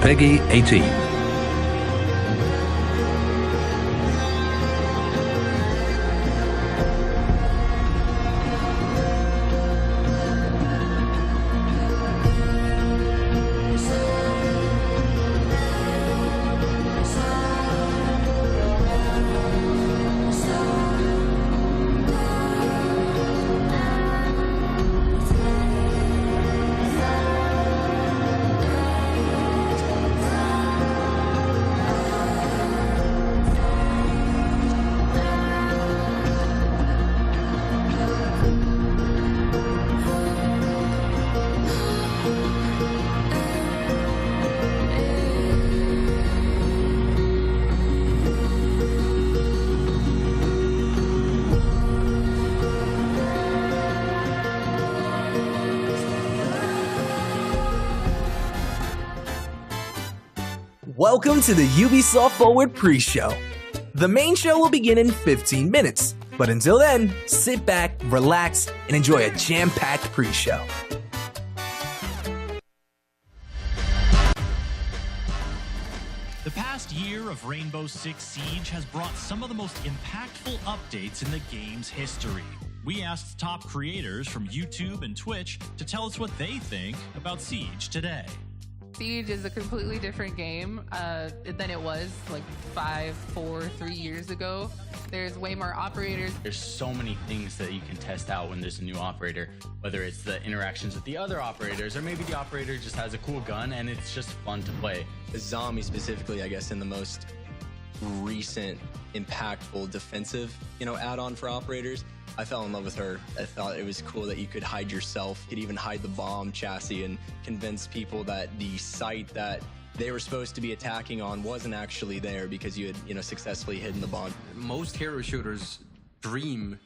Peggy 18. Welcome to the Ubisoft Forward pre-show. The main show will begin in 15 minutes, but until then, sit back, relax, and enjoy a jam-packed pre-show. The past year of Rainbow Six Siege has brought some of the most impactful updates in the game's history. We asked top creators from YouTube and Twitch to tell us what they think about Siege today. Siege is a completely different game than it was like 3 years ago. There's way more operators. There's so many things that you can test out when there's a new operator, whether it's the interactions with the other operators, or maybe the operator just has a cool gun and it's just fun to play. The zombie specifically, I guess, in the most recent, impactful defensive, add-on for operators. I fell in love with her. I thought it was cool that you could hide yourself. You could even hide the bomb chassis and convince people that the site that they were supposed to be attacking on wasn't actually there because you had, successfully hidden the bomb. Most hero shooters dream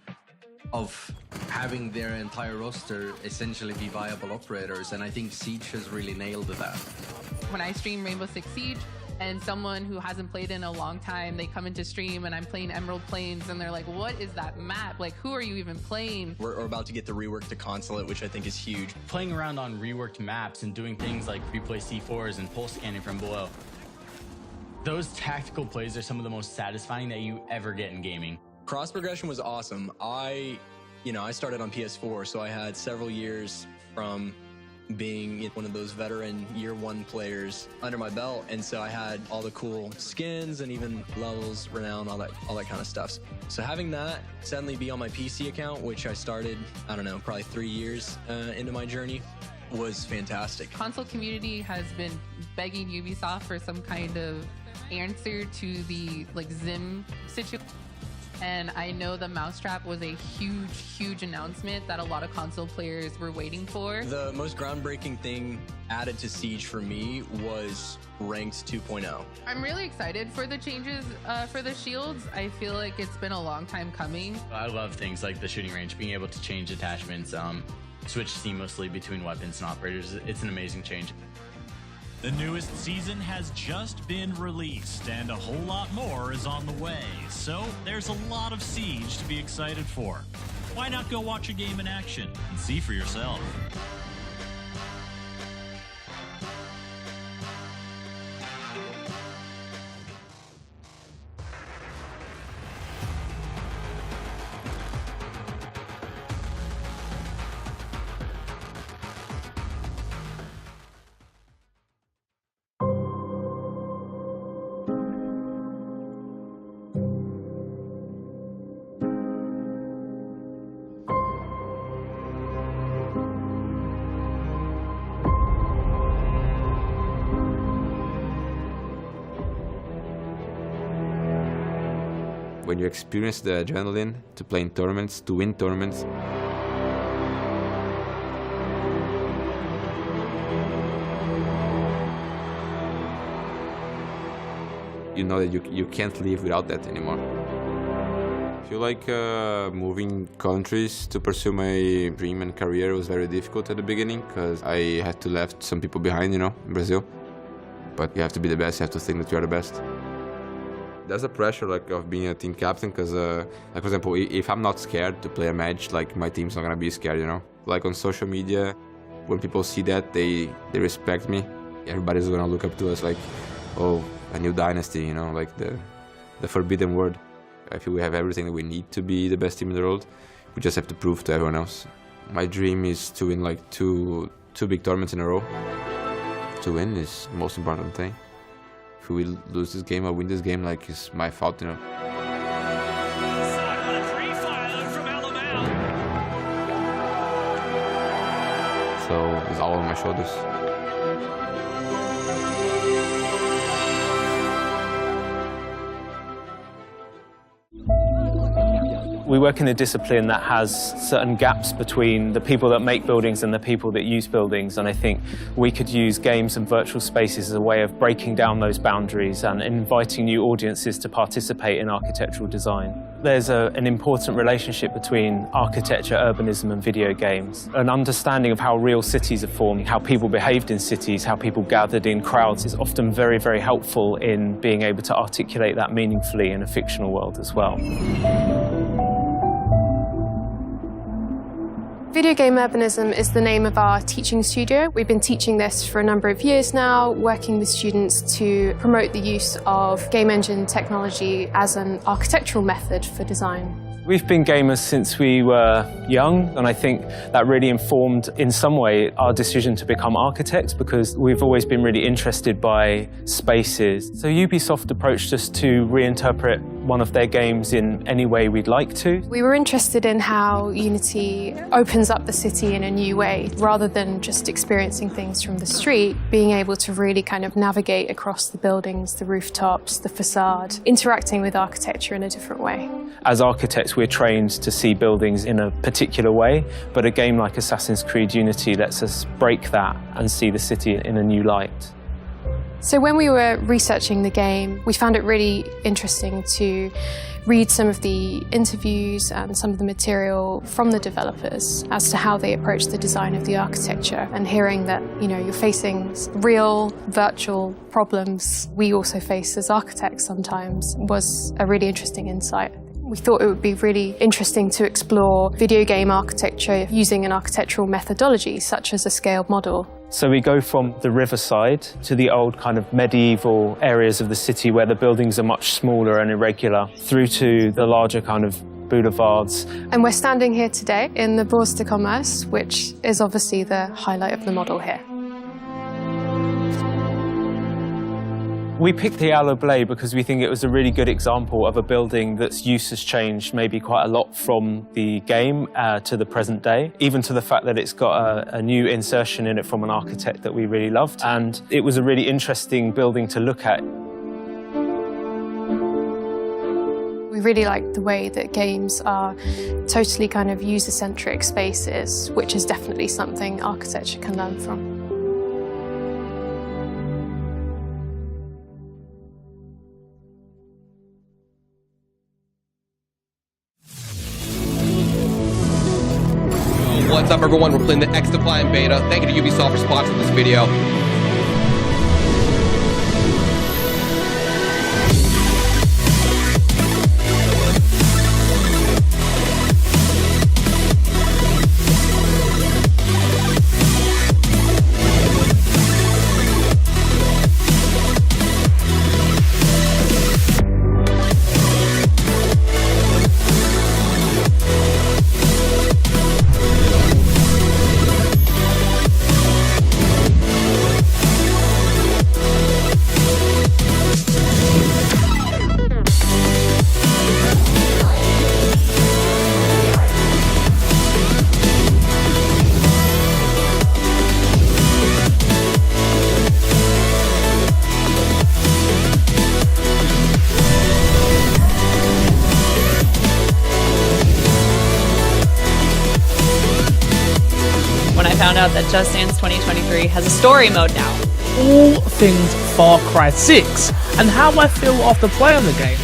of having their entire roster essentially be viable operators, and I think Siege has really nailed that. When I stream Rainbow Six Siege, and someone who hasn't played in a long time, they come into stream and I'm playing Emerald Plains and they're like, what is that map? Like, who are you even playing? We're about to get the rework to consulate, which I think is huge. Playing around on reworked maps and doing things like replay C4s and pulse scanning from below. Those tactical plays are some of the most satisfying that you ever get in gaming. Cross progression was awesome. I started on PS4, so I had several years from being one of those veteran year one players under my belt, and so I had all the cool skins and even levels, renown, all that kind of stuff. So having that suddenly be on my PC account, which I started, I don't know, probably 3 years into my journey, was fantastic. Console community has been begging Ubisoft for some kind of answer to the Zim situation. And I know the mousetrap was a huge announcement that a lot of console players were waiting for. The most groundbreaking thing added to Siege for me was Ranked 2.0. I'm really excited for the changes for the shields. I feel like it's been a long time coming. I love things like the shooting range, being able to change attachments, switch seamlessly between weapons and operators. It's an amazing change. The newest season has just been released, and a whole lot more is on the way, so there's a lot of Siege to be excited for. Why not go watch a game in action and see for yourself? When you experience the adrenaline to play in tournaments, to win tournaments, you know that you can't live without that anymore. I feel like moving countries to pursue my dream and career was very difficult at the beginning because I had to left some people behind, in Brazil. But you have to be the best, you have to think that you are the best. There's a pressure of being a team captain because, for example, if I'm not scared to play a match, my team's not gonna be scared, Like on social media, when people see that, they respect me everybody's gonna look up to us like, oh, a new dynasty, you know, like the forbidden word. I feel we have everything that we need to be the best team in the world. We just have to prove to everyone else. My dream is to win like two big tournaments in a row. To win is the most important thing. If we lose this game or win this game, like, it's my fault, you know. So it's all on my shoulders. We work in a discipline that has certain gaps between the people that make buildings and the people that use buildings, and I think we could use games and virtual spaces as a way of breaking down those boundaries and inviting new audiences to participate in architectural design. There's an important relationship between architecture, urbanism and video games. An understanding of how real cities are formed, how people behaved in cities, how people gathered in crowds is often very, very helpful in being able to articulate that meaningfully in a fictional world as well. Video Game Urbanism is the name of our teaching studio. We've been teaching this for a number of years now, working with students to promote the use of game engine technology as an architectural method for design. We've been gamers since we were young, and I think that really informed, in some way, our decision to become architects, because we've always been really interested by spaces. So Ubisoft approached us to reinterpret one of their games in any way we'd like to. We were interested in how Unity opens up the city in a new way, rather than just experiencing things from the street, being able to really kind of navigate across the buildings, the rooftops, the facade, interacting with architecture in a different way. As architects, we're trained to see buildings in a particular way, but a game like Assassin's Creed Unity lets us break that and see the city in a new light. So when we were researching the game, we found it really interesting to read some of the interviews and some of the material from the developers as to how they approach the design of the architecture, and hearing that, you know, you're facing real virtual problems we also face as architects sometimes was a really interesting insight. We thought it would be really interesting to explore video game architecture using an architectural methodology such as a scaled model. So we go from the riverside to the old kind of medieval areas of the city where the buildings are much smaller and irregular, through to the larger kind of boulevards. And we're standing here today in the Bourse de Commerce, which is obviously the highlight of the model here. We picked the Aloe Blé because we think it was a really good example of a building that's use has changed maybe quite a lot from the game to the present day, even to the fact that it's got a new insertion in it from an architect that we really loved. And it was a really interesting building to look at. We really like the way that games are totally kind of user-centric spaces, which is definitely something architecture can learn from. What's up, everyone? We're playing the XDefiant beta. Thank you to Ubisoft for sponsoring this video. Found out that Just Dance 2023 has a story mode now. All things Far Cry 6 and how I feel after playing the game.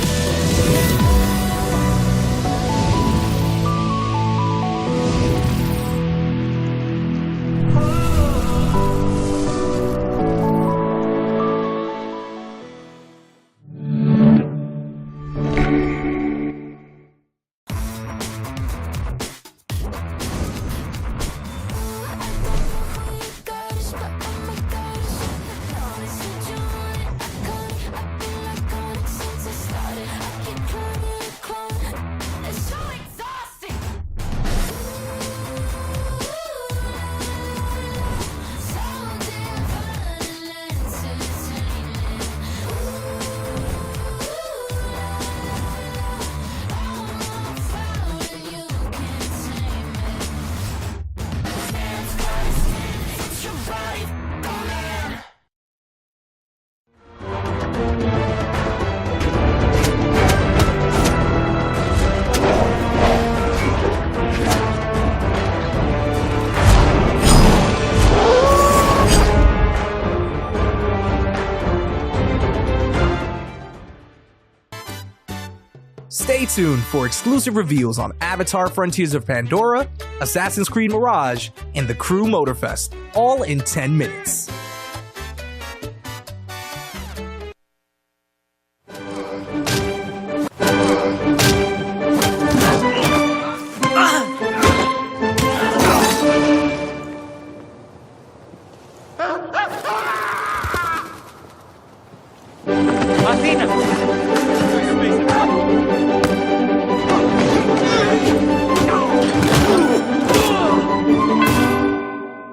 Stay tuned for exclusive reveals on Avatar Frontiers of Pandora, Assassin's Creed Mirage, and the Crew Motorfest, all in 10 minutes.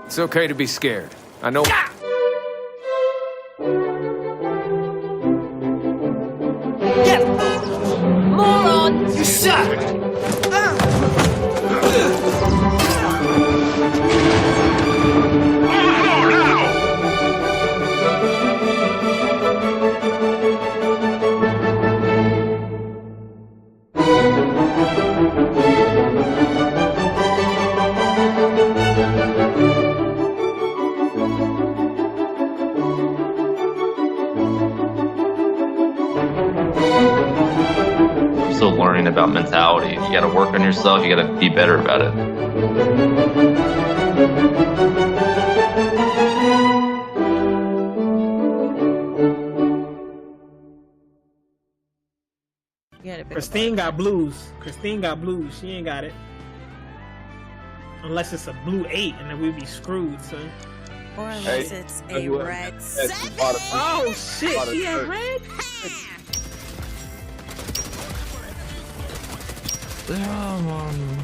It's okay to be scared. I know. Moron! You suck! Still learning about mentality. You gotta work on yourself, you gotta be better about it. Christine got blues. Christine got blues. She ain't got it. Unless it's a blue 8, and then we'd be screwed, son. Or unless it's a red 7. Oh shit! She had red. Oh,